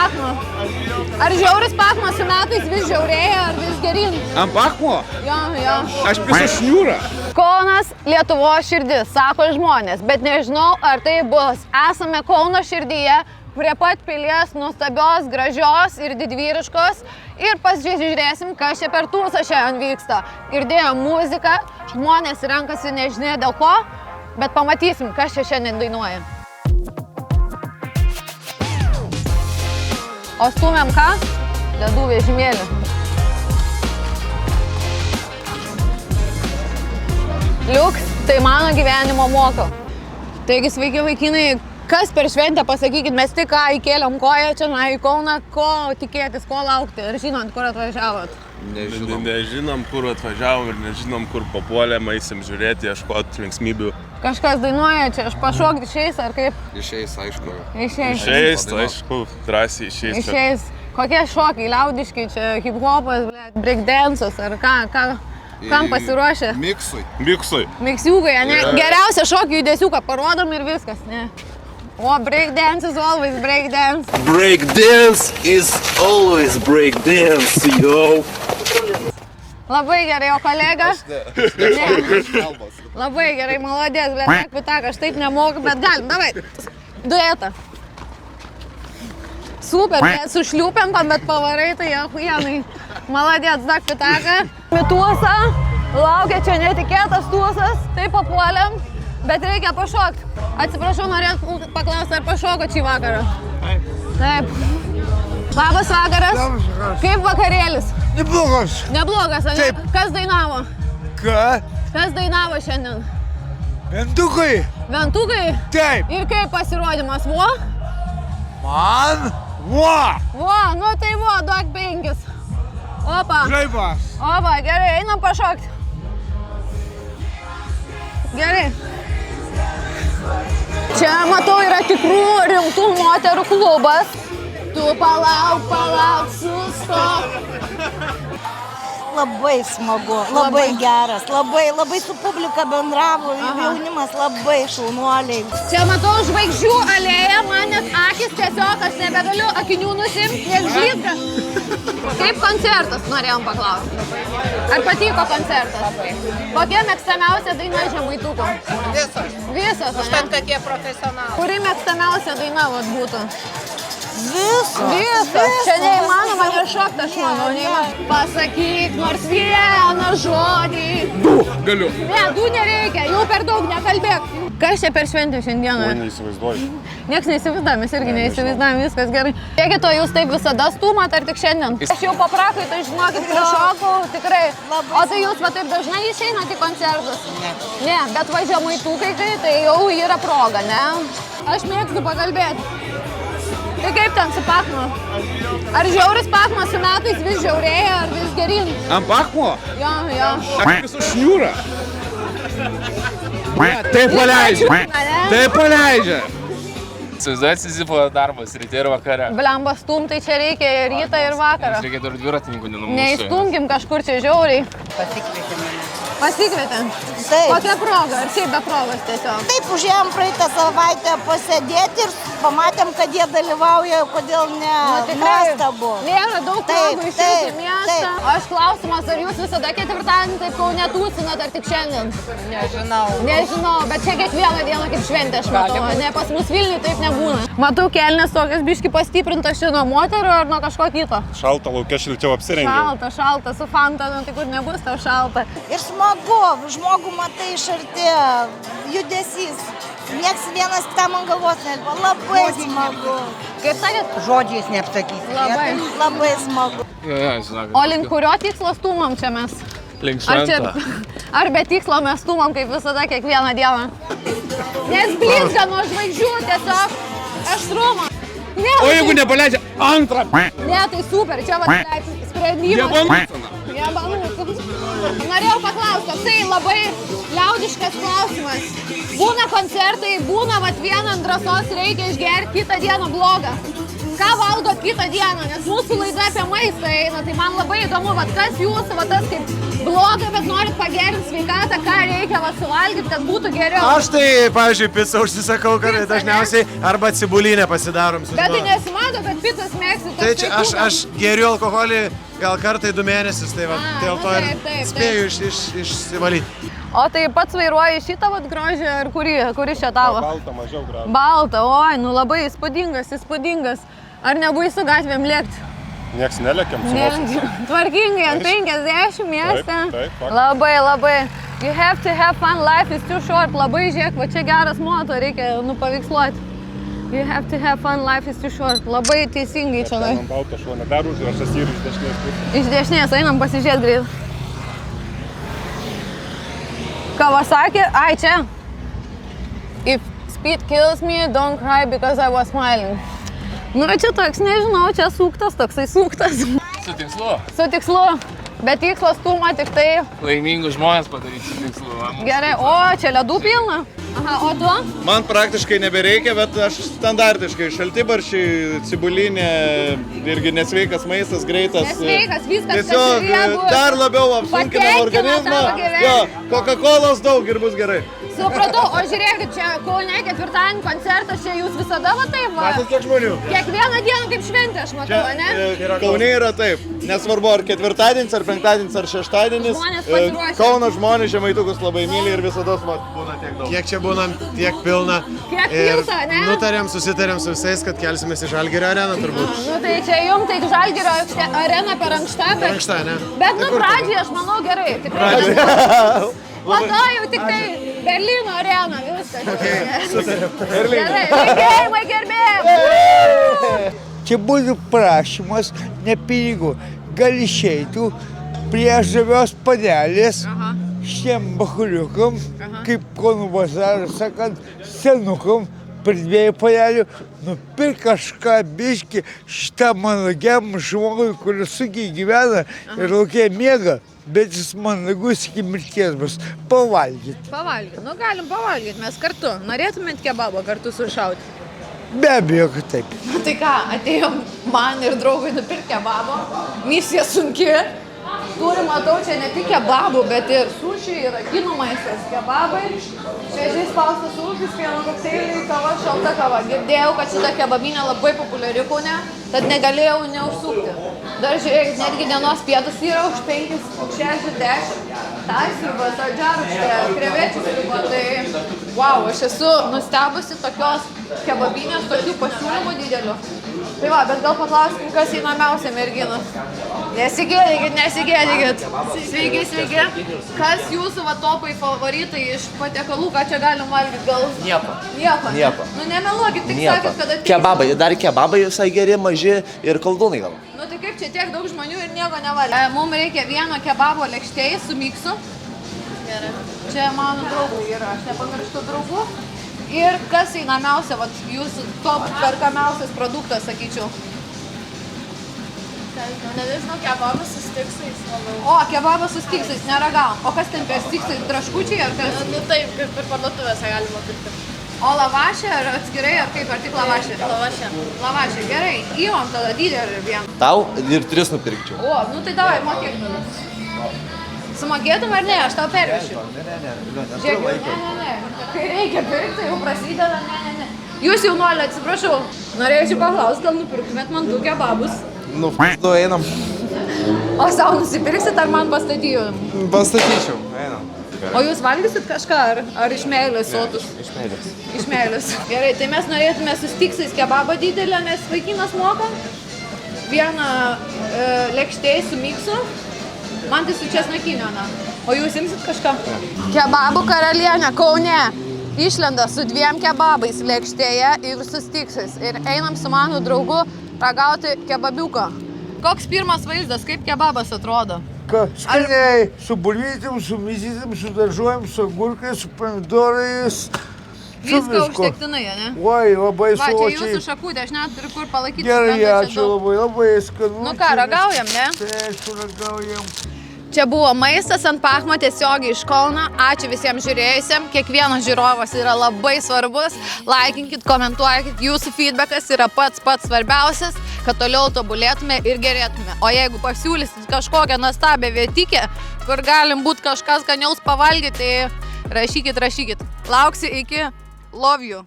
pakmo? Ar žiauris pakmas su metais vis žiaurėja, ar vis gerin? Ant pakmo? Jo. Aš pisu šniūrą. Kaunas Lietuvos širdis, sako žmonės, bet nežinau, ar tai bus. Esame Kauno širdyje, prie pat pilies nuostabios, gražios ir didvyriškos. Ir pasižiūrėsim, kas čia per tūsą šiandien vyksta. Girdėjom muziką, žmonės renkasi nežinia dėl ko, bet pamatysim, kas čia šiandien dainuoja. O stumėm ką? Ledų vežimėlį. Liuks, tai mano gyvenimo moko. Taigi, sveiki vaikinai, kas per šventę, pasakykit, mes tik ką įkėlėm koją čia į Kauną, ko tikėtis, ko laukti ir žinant, kur atvažiavot? Nežinom, kur atvažiavom ir nežinom, kur papuolėm, eisim žiūrėti, ieškoti linksmybių. Kažkas dainuoja čia, aš pašokti išeis ar kaip? Išeis, aišku. Išeis, aišku, drąsiai išeis. Išeis. Kokie šokiai, liaudiškai čia, hip-hopas, breakdance'as ar ką? Kam pasiruošę? Miksui. Miksiukai, ne? Geriausia šokių judesiuką parodom ir viskas, ne? O, breakdance is always breakdance. Breakdance is always breakdance, yo. Labai gerai, o kolega? Ne. Labai gerai, malodės, blėt, pitaka, aš taip nemoku, bet galim, davai. Duetą. Super, su šliūpenkom, bet pavarai, tai ahuienai. Malodės, dak pitaka. Mituosa, laukia čia netikėtas tuosas, taip papuolėm, bet reikia pašokti. Atsiprašau, norėt paklausti, ar pašokot šį vakarą? Taip. Labas vakaras. Kaip vakarėlis? Neblogas. Neblogas, ane? Taip. Kas dainavo? Ką? Kas dainavo šiandien? Ventukai? Ventukai? Taip. Ir kaip pasirodymas, vo? Man? Vo. Nu tai vo, duok 5. Opa. Žaibas. Opa, gerai, einam pašokti. Gerai. Čia, matau, yra tikrų rimtų moterų klubas. Tu palauk, sustok. Labai smagu, labai geras, labai su publika bendravo, jaunimas labai šaunuoliai. Čia matau žvaigždžių alėją, man net akis tiesiog, aš nebegaliu akinių nusimti, nes žlytka. Kaip koncertas, norėjom paklausti. Ar patiko koncertas? Kokia mėgstamiausia daina Žemaituko? Visas, ne? Užtat, kad jie profesionalai. Kuri mėgstamiausia daina būtų? Visas. Čia neįmanoma nešokti, aš manau, neįmanoma. Pasakyk nors vieną žodį. Galiu. Ne, nereikia, jau per daug nekalbėk. Kas čia per šventę šiandieną? Neįsivaizduoju. Niekas neįsivaizduoja, mes irgi neįsivaizduojam, viskas gerai. Kiek to jūs taip visada stūmat, ar tik šiandien? Aš jau paprakai, tai žinokit, prišokau, tikrai. O tai jūs va taip dažnai išeinat į koncertus? Ne, bet va Žemaitukai, tai jau yra proga, ne? Aš mėgstu pakalbėti. Tai kaip ten su pakmu? Ar žiauris pakmas su metais vis žiaurėja, ar vis gerin? Ant pakmo? Jo. Aš pisu šniūrą. Tai paleidžia. Įsivaizduojat Sizifo darbas ryte ir vakare. Blemba, stumtai čia reikia ir rytą ir vakarą. Reikia dar dviratininkų nenumusų. Neįstumkim kažkur čia žiauriai. Pasikvietėm? Taip. Kokia proga? Ar šiaip be progos tiesiog? Taip, užėjom praeitą savaitę pasėdėti ir pamatėm, kad jie dalyvauja, kodėl ne nuostabu. Nėra daug progų išeiti į miestą. Aš klausimas, ar jūs visada ketvirtadienį taip Kaune tūsinat, ar tik šiandien? Nežinau, bet čia kiekvieną dieną kaip šventė, aš matau. Ne, pas mus Vilniuje taip nebūna. Matau, kelnes tokias biški pastiprintas čia nuo moterų ar nuo kažko kito? Šalta, laukia šilčiau apsirengiau. Šalta, su Fanta, nu tai kur nebus tau šalta. Ir smagu, žmogų matai iš arti, judesys. Nieks vienas kitam ant galvos nelba. Labai smagu. Kaip sakėt? Žodžiais neapsakysi. Labai smagu. O link kurio tikslo stūmam čia mes? Link šventą. Ar be tikslo mes stūmam kaip visada kiekvieną dieną? Nes blizga nuo žvaigždžių tiesiog aštrumo. O jeigu nepaleidžia antrą? Ne, tai super, čia va sprendimas. Norėjau paklausti, tai labai liaudiškas klausimas. Būna koncertai, būna vat vieną ant drąsos reikia išgerti, kitą dieną blogą. ką valgot kitą dieną, nes mūsų laida apie maistą eina, tai man labai įdomu, vat, kas jūsų, vat, tas kaip bloga, bet norit pagerinti sveikatą, ką reikia vat, suvalgyti, kad būtų geriau. Aš tai, pavyzdžiui, pizzą užsisakau, kad dažniausiai arba cibulinę pasidarom su Bet tai tuo. nesimato, kad pitas mėgsi. Tai čia aš geriu alkoholį gal kartą į 2 mėnesius, tai va, dėl to ir spėju išsivalyti. O tai pats vairuoji šitą vat grožį, ar kuri čia tavo? Balta, mažiau gražu. Balta, oi, nu labai įspūdingas. Ar nebaisu gatvėm lėkti? Nieks nelėkiam su mūsų. Tvarkingai, ant 50 mieste. Taip, faktas. Labai. You have to have fun, life is too short. Labai žiūrėk, va čia geras moto, reikia paveiksluoti. You have to have fun, life is too short. Labai teisingai čia. Ten balta šuona dar užrašas ir iš dešinės pusės. Iš dešinės, einam pasižiūrėti greit. Kawasaki, ai čia. If speed kills me, don't cry because I was smiling. Nu, čia toks, nežinau, čia suktas, toksai suktas. Su tikslu. Su tikslu, bet tikslas tūma tik tai. Laimingus žmonės padaryti su tikslu. Gerai, o čia ledų pilna. Aha, o tu? Man praktiškai nebereikia, bet aš standartiškai šaltibarščiai, cibulinė, irgi nesveikas maistas, greitas. Nesveikas, viskas tiesiog dar labiau apsunkina organizmą. Jo, Coca-Colos daug ir bus gerai. Supratau, o žiūrėkit, čia Kaune 4-dienį koncertas, čia jūs visada va taip va. Matot kiek žmonių? Kiekvieną dieną kaip šventė, aš matau, ne? Kaune yra taip, nesvarbu ar 4-dienis, ar 5-dienis, ar 6-dienis. Žmonės pasiruošę. Kauno žmonės žemaitukus labai myli ir visada būna tiek daug. Kiek čia būna, tiek pilna. Kiek pilta, ne? Susitarėm su visais, kad kelsimės į Žalgirio areną turbūt. Nu tai čia jums tai Žalgirio arena per ankšta, Per ankšta, ne? Bet nu pradžiai aš manau gerai, tikrai. Po to jau tik tai Berlyno arena, viskas. Sutarėm. Gerai, linkėjimai gerbėjai. Čia būtų prašymas, ne pinigų. Gal išeitų prie žavios panelės šiem bachuliukam, kaip Kauno bazaras sakant, senukam, prie 2 panelių, nupirk kažką biškį šitam managiam žmogui, kuris sunkiai gyvena ir laukia miega. Bet jis mandagus iki mirties bus. Pavalgyt. Pavalgyt, nu galim pavalgyt, mes kartu. Norėtumėt kebabą kartu sušauti? Be abejo, kad taip. Tai ką, atėjom man ir draugui nupirkti kebabo. Misija sunki. Turim, matau, čia ne tik kebabų, bet ir suši, yra kinų maistas, kebabai. Šviežiai spaustas sušis, pieno kokteiliai, kava, šalta kava. Girdėjau, kad šita kebabinė labai populiari Kaune, tad negalėjau neužsukti. Dar žiūrėkit, netgi dienos pietus yra už 5,60. Tai sriuba, saldžiarūkštė, krevečių sriuba, tai wow, aš esu nustebusi tokios kebabinės, tokių pasiūlymų didelių. Tai va, bet gal paklauskim, kas įnamiausia merginos. Nesigėdykit. Sveiki. Kas jūsų va topai favoritai iš patiekalų, ką čia galim valgyti? Gal? Nieko. Nu nemeluokit, tik sakėt, kad ateis. Kebabai, dar kebabai visai geri, maži ir koldūnai gal. Nu tai kaip čia tiek daug žmonių ir nieko nevalgė. Mums reikia vieno kebabo lėkštėj su miksu. Gerai. Čia mano draugų yra, aš nepamirštu draugų. Ir kas įnamiausia, vat jūsų top perkamiausias produktas, sakyčiau. Nežinau, kebabas su stiksais. O, kebabas su stiksais, neragavom. O kas ten per stiksai, traškučiai ar kas? Nu taip, kaip ir parduotuvėse galima pirkti. O lavašė ar atskirai, ar kaip, ar tik lavašė? Lavašė, gerai. Įvom tada didelį ir vieną. Tau ir 3 nupirkčiau. O, nu tai davai, mokėk. Sumokėtum ar ne, aš tau pervešiu. Žiūrėk, ne. Kai reikia pirkti, jau prasideda, ne. Jūs jaunuolė, atsiprašau. Norėčiau paklausti, gal nupirktumėt man 2 kebabus. Nu, einam. O savo nusipirksit, ar man pastatyju? Pastatyčiau, einam. O jūs valgysit kažką, ar iš meilės sotus? Iš meilės. Gerai, tai mes norėtume su stiksais kebabą didelę, nes vaikinas moka. Vieną lėkštėj su miksu. Man tai su česnakinio, na. O jūs imsit kažką? Kebabų karalienė Kaune išlenda su 2 kebabais lėkštėje ir su stiksais. Ir einam su mano draugu ragauti kebabiuko. Koks pirmas vaizdas, kaip kebabas atrodo? Skaniai, su bulvytėm, su mizitėm, su daržuojam, su agurkais, su pomidorais. Viską užtektinai, ne? Oi, labai Va, čia sočiai. jūsų šakutė, aš net turiu kur palaikyti. Gerai, ačiū labai, labai skanu. Nu ką, ragaujam, ne? Taip, ragaujam. Čia buvo maistas ant Pachmo tiesiogiai iš Kauno. Ačiū visiems žiūrėjusiems. Kiekvienas žiūrovas yra labai svarbus. Laikinkit, komentuokit. Jūsų feedbackas yra pats svarbiausias, kad toliau tobulėtume ir gerėtume. O jeigu pasiūlysit kažkokią nuostabią vietikę, kur galim būt kažkas skaniaus pavalgyti, tai rašykit. Lauksiu iki. Love you.